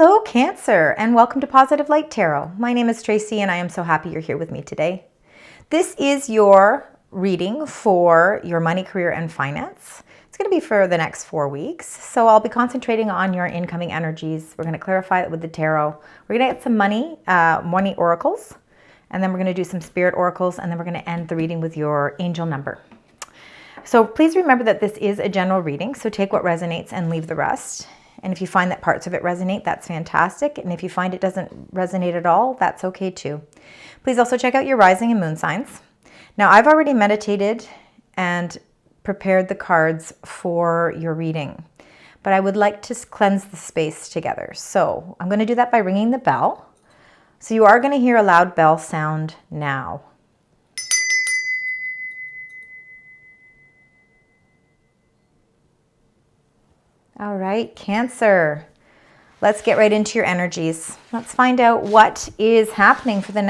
Hello, Cancer, and welcome to Positive Light Tarot. My name is Tracy, and I am so happy you're here with me today. This is your reading for your money, career, and finance. It's going to be for the next 4 weeks, so I'll be concentrating on your incoming energies. We're going to clarify it with the tarot. We're going to get some money oracles, and then we're going to do some spirit oracles, and then we're going to end the reading with your angel number. So please remember that this is a general reading, so take what resonates and leave the rest. And if you find that parts of it resonate, that's fantastic. And if you find it doesn't resonate at all, that's okay too. Please also check out your rising and moon signs. Now, I've already meditated and prepared the cards for your reading, but I would like to cleanse the space together. So I'm going to do that by ringing the bell. So you are going to hear a loud bell sound now. All right, Cancer, let's get right into your energies. Let's find out what is happening for the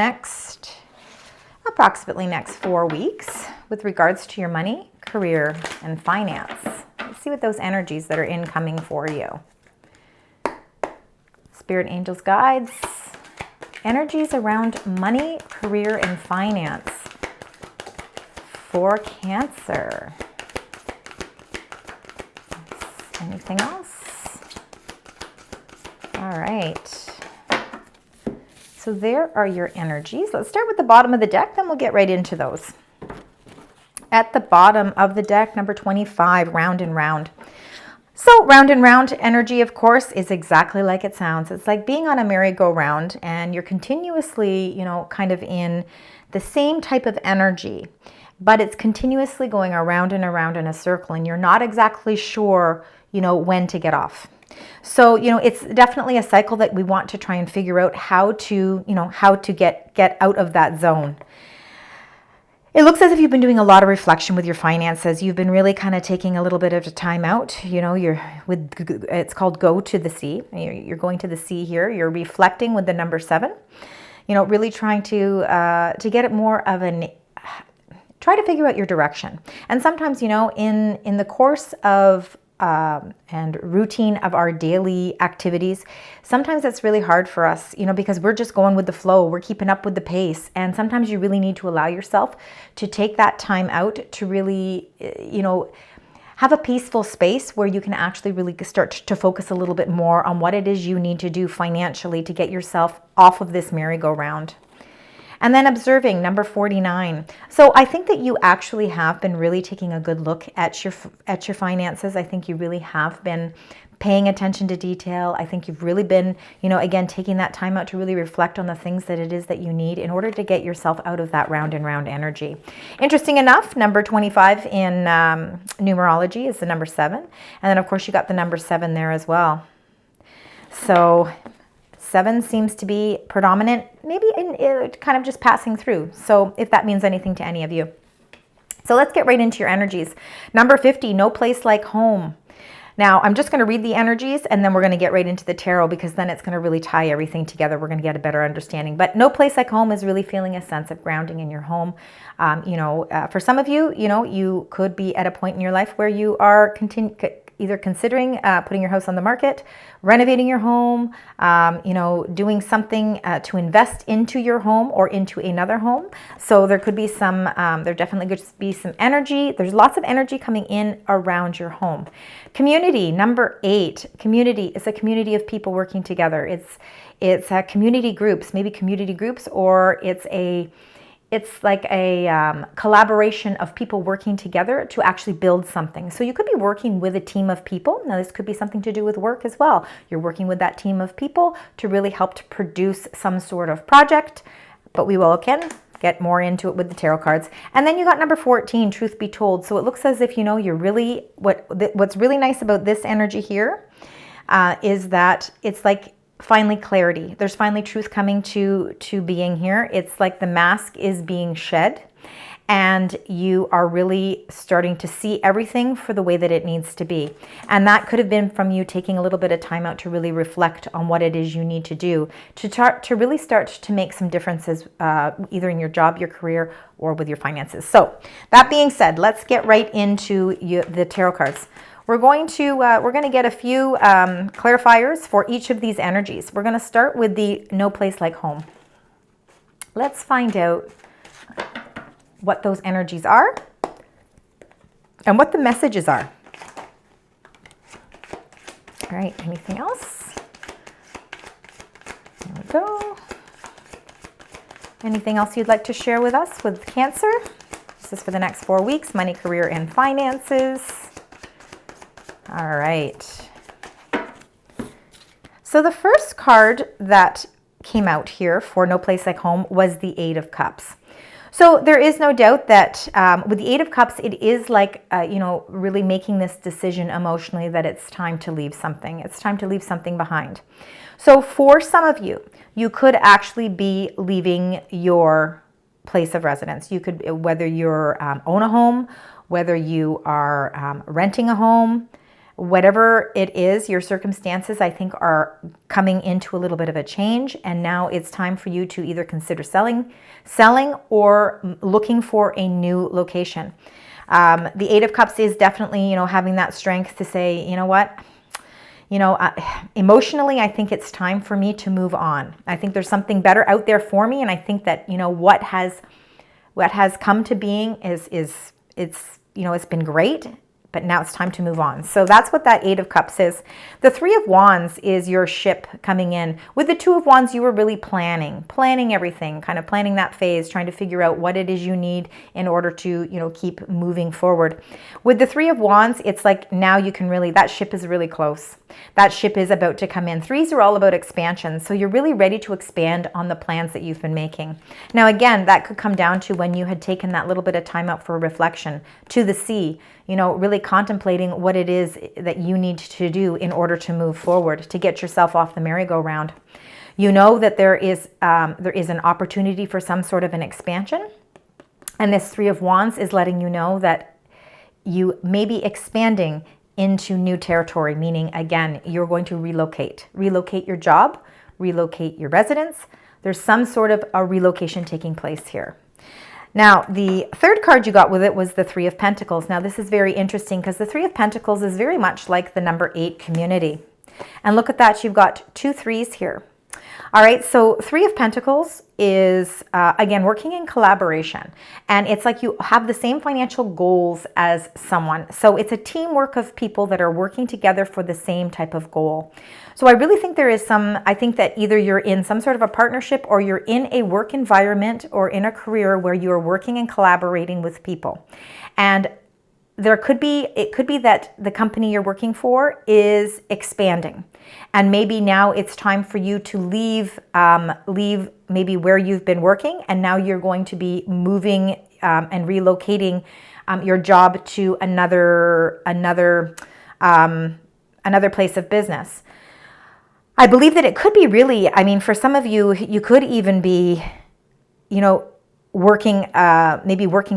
approximately next 4 weeks with regards to your money, career, and finance. Let's see what those energies that are incoming for you. Spirit, angels, guides, energies around money, career, and finance for Cancer. Anything else? All right. So there are your energies. Let's start with the bottom of the deck, then we'll get right into those. At the bottom of the deck, number 25, round and round. So round and round energy, of course, is exactly like it sounds. It's like being on a merry-go-round and you're continuously, kind of in the same type of energy, but it's continuously going around and around in a circle and you're not exactly sure when to get off. So, it's definitely a cycle that we want to try and figure out how to get out of that zone. It looks as if you've been doing a lot of reflection with your finances. You've been really kind of taking a little bit of a time out. It's called go to the sea. You're going to the sea here. You're reflecting with the number 7. Really trying to get it more of try to figure out your direction. And sometimes, in the course of and routine of our daily activities, sometimes it's really hard for us, because we're just going with the flow. We're keeping up with the pace. And sometimes you really need to allow yourself to take that time out to really, have a peaceful space where you can actually really start to focus a little bit more on what it is you need to do financially to get yourself off of this merry-go-round. And then observing, number 49. So I think that you actually have been really taking a good look at your finances. I think you really have been paying attention to detail. I think you've really been, again, taking that time out to really reflect on the things that it is that you need in order to get yourself out of that round and round energy. Interesting enough, number 25 in numerology is the number 7. And then, of course, you got the number 7 there as well. So 7 seems to be predominant, maybe in kind of just passing through. So if that means anything to any of you. So let's get right into your energies. Number 50, no place like home. Now, I'm just going to read the energies and then we're going to get right into the tarot because then it's going to really tie everything together. We're going to get a better understanding. But no place like home is really feeling a sense of grounding in your home. For some of you, you could be at a point in your life where you are either considering putting your house on the market, renovating your home, doing something to invest into your home or into another home. So there could be there definitely could be some energy. There's lots of energy coming in around your home. Community, number 8. Community is a community of people working together. It's community groups, maybe community groups, or it's like a collaboration of people working together to actually build something. So you could be working with a team of people. Now, this could be something to do with work as well. You're working with that team of people to really help to produce some sort of project. But we will, again, get more into it with the tarot cards. And then you got number 14, truth be told. So it looks as if, you're really, what's really nice about this energy here is that it's like, finally clarity. There's finally truth coming to being here. It's like the mask is being shed and you are really starting to see everything for the way that it needs to be. And that could have been from you taking a little bit of time out to really reflect on what it is you need to do to really start to make some differences either in your job, your career, or with your finances. So that being said, let's get right into the tarot cards. we're going to get a few clarifiers for each of these energies. We're going to start with the no place like home. Let's find out what those energies are and what the messages are. All right, anything else? There we go. Anything else you'd like to share with us with Cancer? This is for the next 4 weeks, money, career, and finances. All right. So the first card that came out here for No Place Like Home was the Eight of Cups. So there is no doubt that with the Eight of Cups, it is like, really making this decision emotionally that it's time to leave something. It's time to leave something behind. So for some of you, you could actually be leaving your place of residence. You could, whether you're own a home, whether you are renting a home, whatever it is, your circumstances, I think, are coming into a little bit of a change. And now it's time for you to either consider selling or looking for a new location. The Eight of Cups is definitely, having that strength to say, you know what, emotionally, I think it's time for me to move on. I think there's something better out there for me. And I think that, what has come to being it's been great, but now it's time to move on. So that's what that Eight of Cups is. The Three of Wands is your ship coming in. With the Two of Wands, you were really planning everything, kind of planning that phase, trying to figure out what it is you need in order to, keep moving forward. With the Three of Wands, it's like now you can really, that ship is really close. That ship is about to come in. Threes are all about expansion. So you're really ready to expand on the plans that you've been making. Now, again, that could come down to when you had taken that little bit of time out for reflection to the sea, really contemplating what it is that you need to do in order to move forward, to get yourself off the merry-go-round. You know that there is an opportunity for some sort of an expansion. And this Three of Wands is letting you know that you may be expanding into new territory, meaning, again, you're going to relocate your job, relocate your residence. There's some sort of a relocation taking place here. Now, the third card you got with it was the Three of Pentacles. Now, this is very interesting because the Three of Pentacles is very much like the number 8 community. And look at that, you've got 2 threes here. All right, so Three of Pentacles is, again, working in collaboration. And it's like you have the same financial goals as someone. So it's a teamwork of people that are working together for the same type of goal. So I really think I think that either you're in some sort of a partnership or you're in a work environment or in a career where you're working and collaborating with people. And it could be that the company you're working for is expanding. And maybe now it's time for you to leave maybe where you've been working, and now you're going to be moving and relocating your job to another place of business. I believe that it could be really, for some of you, you could even be, working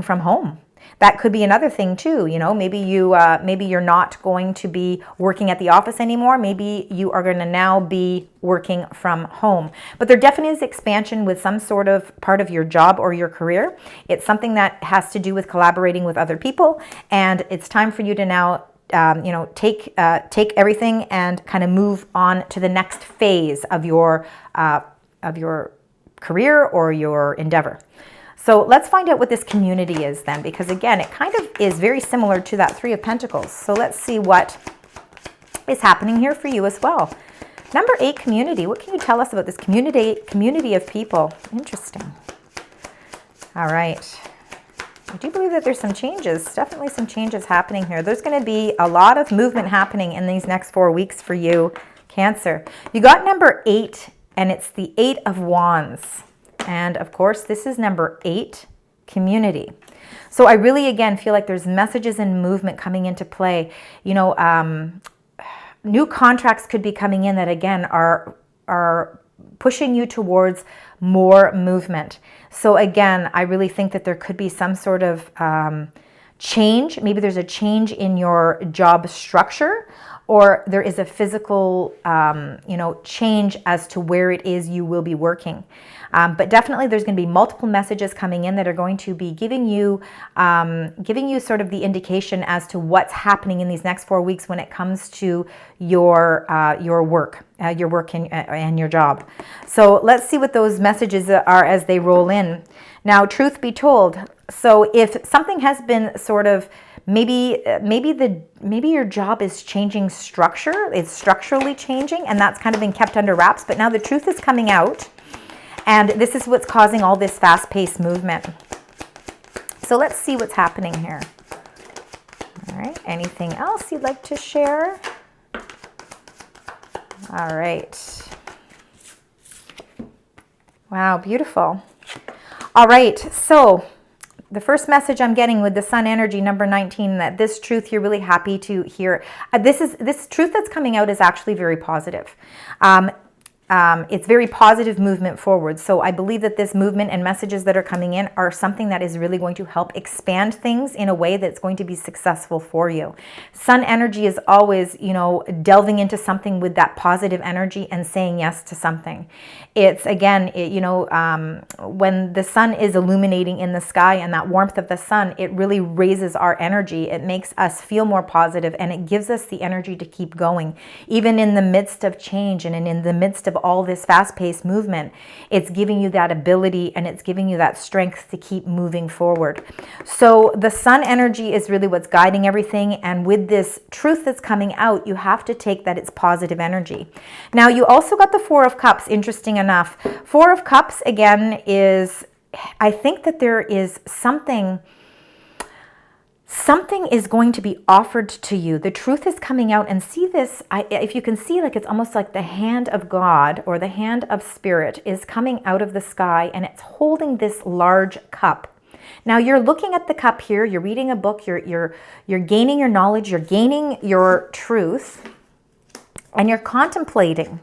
from home. That could be another thing too. Maybe you're not going to be working at the office anymore. Maybe you are going to now be working from home. But there definitely is expansion with some sort of part of your job or your career. It's something that has to do with collaborating with other people, and it's time for you to now take everything and kind of move on to the next phase of your career or your endeavor. So let's find out what this community is then, because again, it kind of is very similar to that Three of Pentacles. So let's see what is happening here for you as well. Number 8, community. What can you tell us about this community of people? Interesting. All right. I do believe that there's some changes, definitely some changes happening here. There's going to be a lot of movement happening in these next 4 weeks for you, Cancer. You got number 8, and it's the 8 of Wands. And of course, this is number 8, community. So I really, again, feel like there's messages and movement coming into play. New contracts could be coming in that, again, are pushing you towards more movement. So again, I really think that there could be some sort of change. Maybe there's a change in your job structure, or there is a physical, change as to where it is you will be working. But definitely there's going to be multiple messages coming in that are going to be giving you sort of the indication as to what's happening in these next 4 weeks when it comes to your work and your job. So let's see what those messages are as they roll in. Now, truth be told, so if something has been sort of maybe your job is changing structure, it's structurally changing, and that's kind of been kept under wraps, but now the truth is coming out. And this is what's causing all this fast-paced movement. So let's see what's happening here. All right, anything else you'd like to share? All right. Wow, beautiful. All right, so the first message I'm getting with the Sun energy, number 19, that this truth you're really happy to hear. This truth that's coming out is actually very positive. It's very positive movement forward. So I believe that this movement and messages that are coming in are something that is really going to help expand things in a way that's going to be successful for you. Sun energy is always, delving into something with that positive energy and saying yes to something. It's again, when the sun is illuminating in the sky and that warmth of the sun, it really raises our energy. It makes us feel more positive and it gives us the energy to keep going. Even in the midst of change and in the midst of all this fast-paced movement, it's giving you that ability and it's giving you that strength to keep moving forward. So the sun energy is really what's guiding everything, and with this truth that's coming out, you have to take that it's positive energy. Now you also got the Four of Cups, interesting enough. Four of Cups again is, I think that there is something is going to be offered to you. The truth is coming out, and see this, if you can see, like it's almost like the hand of God or the hand of spirit is coming out of the sky, and it's holding this large cup. Now you're looking at the cup here, you're reading a book, you're gaining your knowledge, you're gaining your truth, and you're contemplating.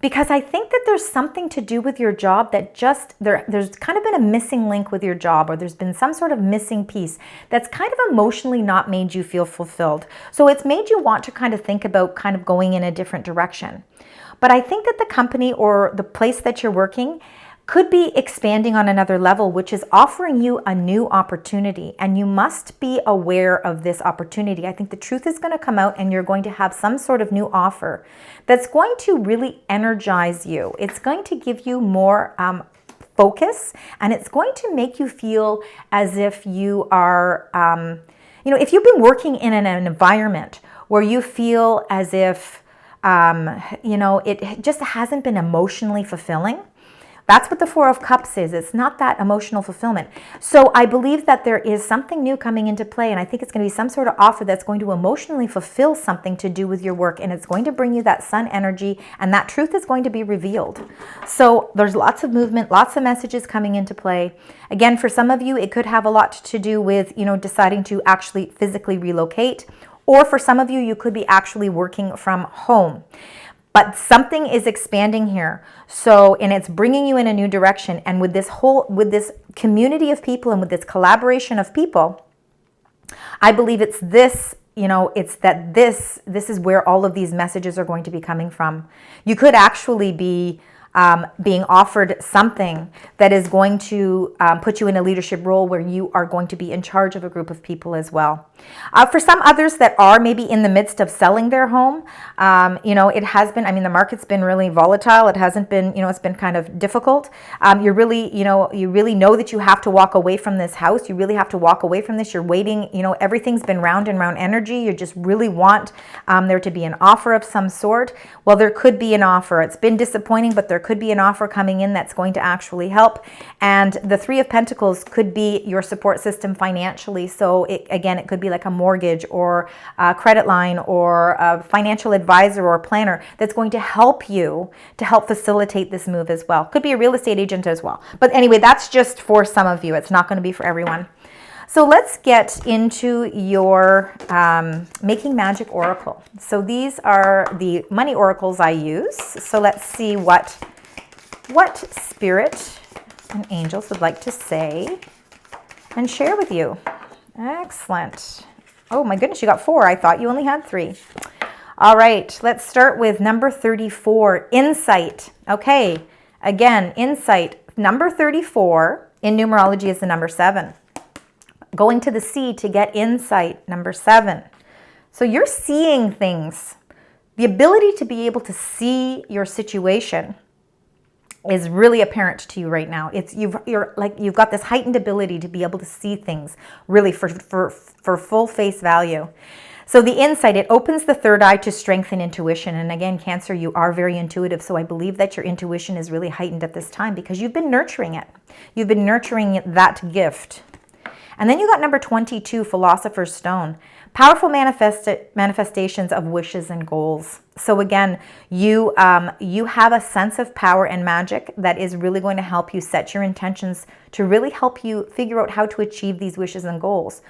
Because I think that there's something to do with your job that there's kind of been a missing link with your job, or there's been some sort of missing piece that's kind of emotionally not made you feel fulfilled. So it's made you want to kind of think about kind of going in a different direction. But I think that the company or the place that you're working could be expanding on another level, which is offering you a new opportunity, and you must be aware of this opportunity. I think the truth is going to come out and you're going to have some sort of new offer that's going to really energize you. It's going to give you more focus, and it's going to make you feel as if you are, if you've been working in an environment where you feel as if, it just hasn't been emotionally fulfilling. That's what the Four of Cups is. It's not that emotional fulfillment. So I believe that there is something new coming into play, and I think it's going to be some sort of offer that's going to emotionally fulfill something to do with your work, and it's going to bring you that sun energy, and that truth is going to be revealed. So there's lots of movement, lots of messages coming into play. Again, for some of you, it could have a lot to do with, deciding to actually physically relocate, or for some of you, you could be actually working from home. But something is expanding here. So, and it's bringing you in a new direction. And with this community of people and with this collaboration of people, I believe it's this, it's that this is where all of these messages are going to be coming from. You could actually be being offered something that is going to put you in a leadership role where you are going to be in charge of a group of people as well. For some others that are maybe in the midst of selling their home, it has been, the market's been really volatile. It hasn't been, it's been kind of difficult. You really know that you have to walk away from this house. You really have to walk away from this. You're waiting, everything's been round and round energy. You just really want there to be an offer of some sort. Well, there could be an offer. It's been disappointing, but there could be an offer coming in that's going to actually help. And the Three of Pentacles could be your support system financially. So it could be like a mortgage or a credit line or a financial advisor or planner that's going to help you to help facilitate this move as well. Could be a real estate agent as well. But anyway, that's just for some of you. It's not going to be for everyone. So let's get into your Making Magic Oracle. So these are the money oracles I use. So let's see what Spirit and angels would like to say and share with you. Excellent. Oh my goodness, you got 4. I thought you only had 3. All right, let's start with number 34, insight. Okay, again, insight. Number 34 in numerology is the number 7. Going to the sea to get insight, number 7. So you're seeing things. The ability to be able to see your situation is really apparent to you right now. You've got this heightened ability to be able to see things really for full face value. So the insight, it opens the third eye to strengthen intuition. And again, Cancer, you are very intuitive. So I believe that your intuition is really heightened at this time because you've been nurturing it. You've been nurturing that gift. And then you got number 22, Philosopher's Stone. Powerful manifestations of wishes and goals. So again, you have a sense of power and magic that is really going to help you set your intentions to really help you figure out how to achieve these wishes and goals.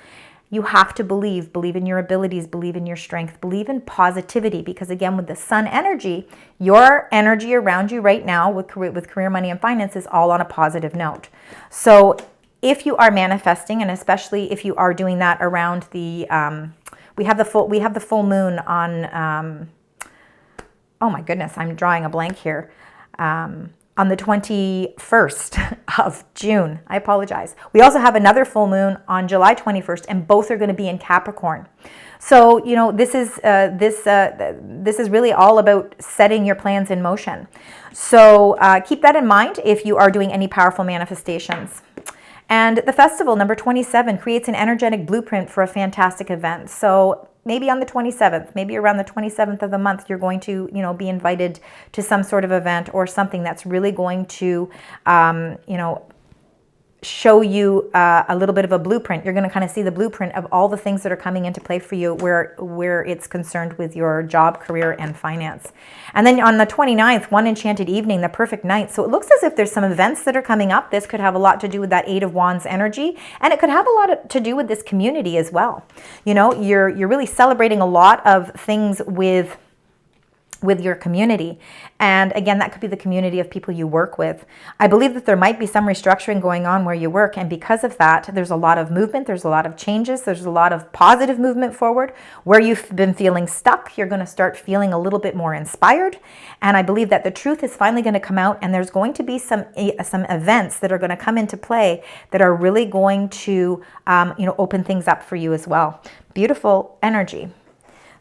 You have to believe in your abilities, believe in your strength, believe in positivity, because again, with the sun energy, your energy around you right now with career, money, and finance is all on a positive note. So if you are manifesting, and especially if you are doing that around the, we have the full moon on, oh my goodness, I'm drawing a blank here, on the 21st of June. I apologize. We also have another full moon on July 21st, and both are going to be in Capricorn. So, you know, this is really all about setting your plans in motion. So keep that in mind if you are doing any powerful manifestations. And the festival, number 27, creates an energetic blueprint for a fantastic event. So maybe on the 27th, maybe around the 27th of the month, you're going to, you know, be invited to some sort of event or something that's really going to, you know, show you a little bit of a blueprint. You're going to kind of see the blueprint of all the things that are coming into play for you where it's concerned with your job, career, and finance. And then on the 29th, One Enchanted Evening, the perfect night. So it looks as if there's some events that are coming up. This could have a lot to do with that Eight of Wands energy, and it could have a lot to do with this community as well. You know, you're really celebrating a lot of things with your community. And again, that could be the community of people you work with. I believe that there might be some restructuring going on where you work, and because of that, there's a lot of movement, there's a lot of changes, there's a lot of positive movement forward. Where you've been feeling stuck, you're going to start feeling a little bit more inspired. And I believe that the truth is finally going to come out, and there's going to be some events that are going to come into play that are really going to you know, open things up for you as well. Beautiful energy.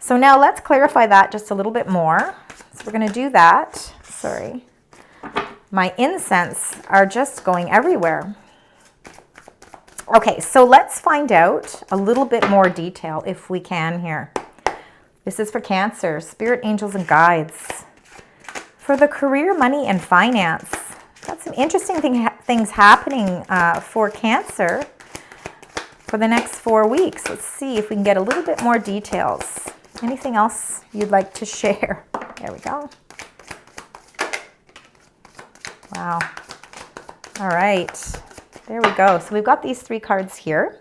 So now let's clarify that just a little bit more. So we're going to do that. Sorry. My incense are just going everywhere. Okay, so let's find out a little bit more detail if we can here. This is for Cancer, spirit, angels, and guides. For the career, money, and finance. Got some interesting things happening for Cancer for the next 4 weeks. Let's see if we can get a little bit more details. Anything else you'd like to share? There we go. Wow. All right. There we go. So we've got these 3 cards here.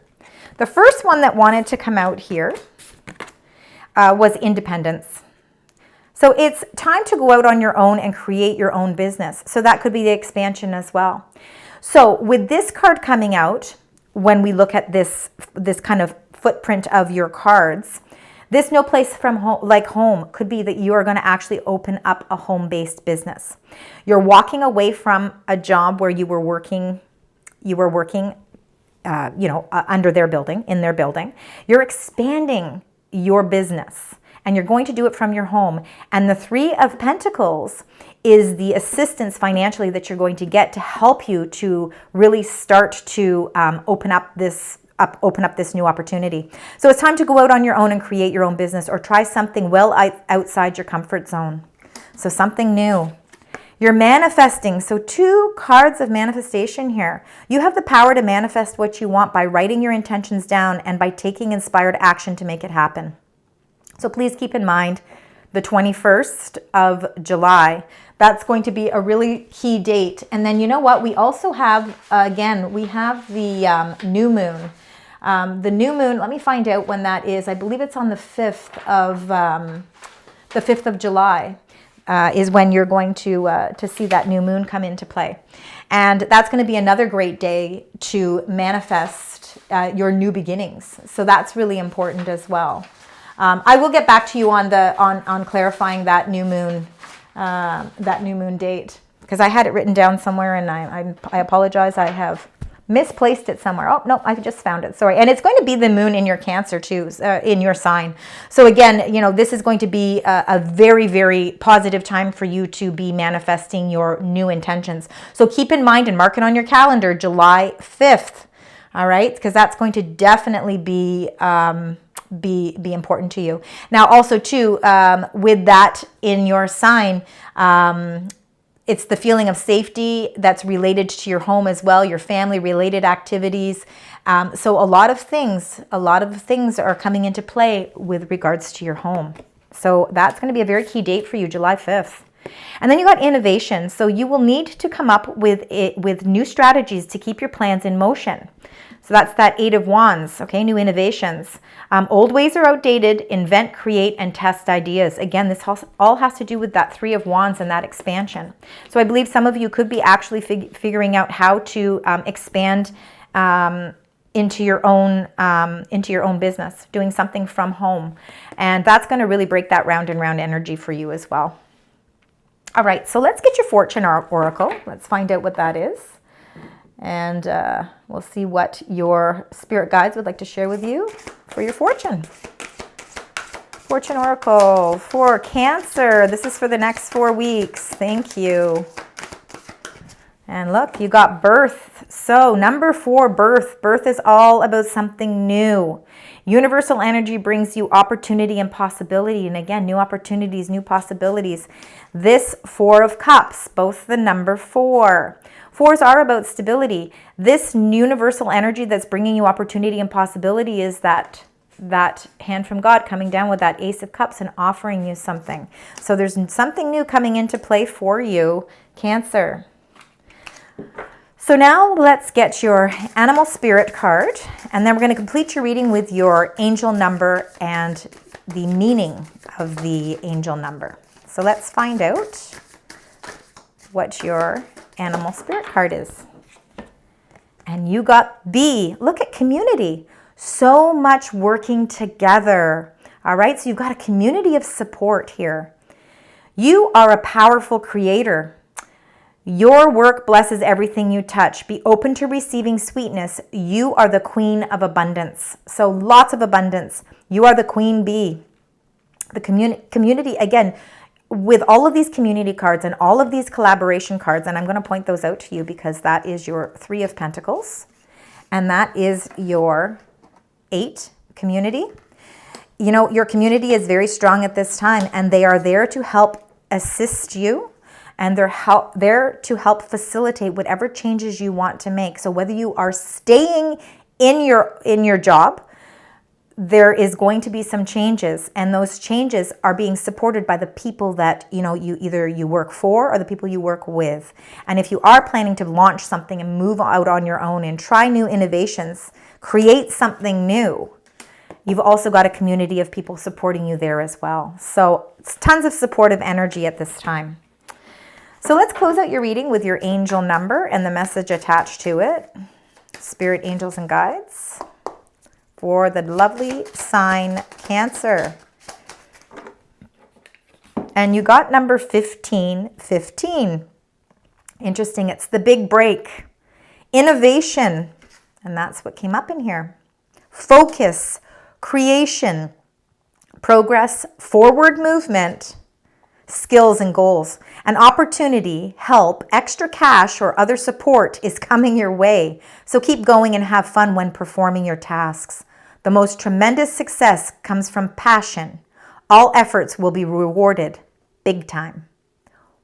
The first one that wanted to come out here was independence. So it's time to go out on your own and create your own business. So that could be the expansion as well. So with this card coming out, when we look at this kind of footprint of your cards, this no place from home, like home, could be that you are going to actually open up a home-based business. You're walking away from a job where you were working, you know, under their building, in their building. You're expanding your business, and you're going to do it from your home. And the 3 of Pentacles is the assistance financially that you're going to get to help you to really start to open up this new opportunity. So it's time to go out on your own and create your own business, or try something well outside your comfort zone. So something new. You're manifesting. So 2 cards of manifestation here. You have the power to manifest what you want by writing your intentions down and by taking inspired action to make it happen. So please keep in mind the 21st of July. That's going to be a really key date. And then you know what? We also have, again, we have the new moon. The new moon, let me find out when that is. I believe it's on the 5th of July is when you're going to see that new moon come into play. And that's going to be another great day to manifest your new beginnings. So that's really important as well. I will get back to you on on clarifying that new moon date, because I had it written down somewhere, and I apologize. I have misplaced it somewhere. Oh, no, I just found it. Sorry. And it's going to be the moon in your Cancer too, in your sign. So again, this is going to be a very, very positive time for you to be manifesting your new intentions. So keep in mind and mark it on your calendar, July 5th. All right. Because that's going to definitely be important to you. Now, also too, with that in your sign, it's the feeling of safety that's related to your home as well, your family related activities. So a lot of things are coming into play with regards to your home. So that's going to be a very key date for you, July 5th. And then you got innovation. So you will need to come up with new strategies to keep your plans in motion. So that's that 8 of Wands, okay, new innovations. Old ways are outdated. Invent, create, and test ideas. Again, this all has to do with that 3 of Wands and that expansion. So I believe some of you could be actually figuring out how to expand into your own business, doing something from home. And that's going to really break that round and round energy for you as well. All right, so let's get your fortune oracle. Let's find out what that is. And we'll see what your spirit guides would like to share with you for your fortune. Fortune oracle for Cancer. This is for the next 4 weeks. Thank you. And look, you got birth. So number 4, birth. Birth is all about something new. Universal energy brings you opportunity and possibility. And again, new opportunities, new possibilities. This 4 of Cups, both the number 4. 4s are about stability. This universal energy that's bringing you opportunity and possibility is that hand from God coming down with that Ace of Cups and offering you something. So there's something new coming into play for you, Cancer. So now let's get your animal spirit card, and then we're going to complete your reading with your angel number and the meaning of the angel number. So let's find out what your animal spirit card is. And you got B. Look at community. So much working together. All right, so you've got a community of support here. You are a powerful creator. Your work blesses everything you touch. Be open to receiving sweetness. You are the queen of abundance. So lots of abundance. You are the queen bee. The community, again, with all of these community cards and all of these collaboration cards, and I'm going to point those out to you because that is your 3 of Pentacles, and that is your 8 community. Your community is very strong at this time, and they are there to help assist you, and they're there to help facilitate whatever changes you want to make. So whether you are staying in your job, there is going to be some changes, and those changes are being supported by the people that you work for or the people you work with. And if you are planning to launch something and move out on your own and try new innovations, create something new, you've also got a community of people supporting you there as well. So it's tons of supportive energy at this time. So let's close out your reading with your angel number and the message attached to it. Spirit, angels, and guides for the lovely sign Cancer. And you got number 1515. Interesting. It's the big break. Innovation. And that's what came up in here. Focus. Creation. Progress. Forward movement. Skills and goals. An opportunity, help, extra cash, or other support is coming your way. So keep going and have fun when performing your tasks. The most tremendous success comes from passion. All efforts will be rewarded big time.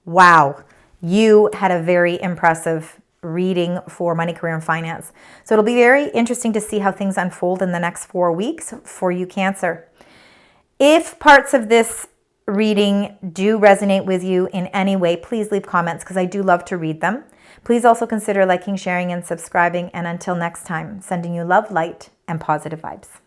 Wow, you had a very impressive reading for money, career, and finance. So it'll be very interesting to see how things unfold in the next 4 weeks for you, Cancer. If parts of this reading do resonate with you in any way, please leave comments because I do love to read them. Please also consider liking, sharing, and subscribing. And until next time, sending you love, light, and positive vibes.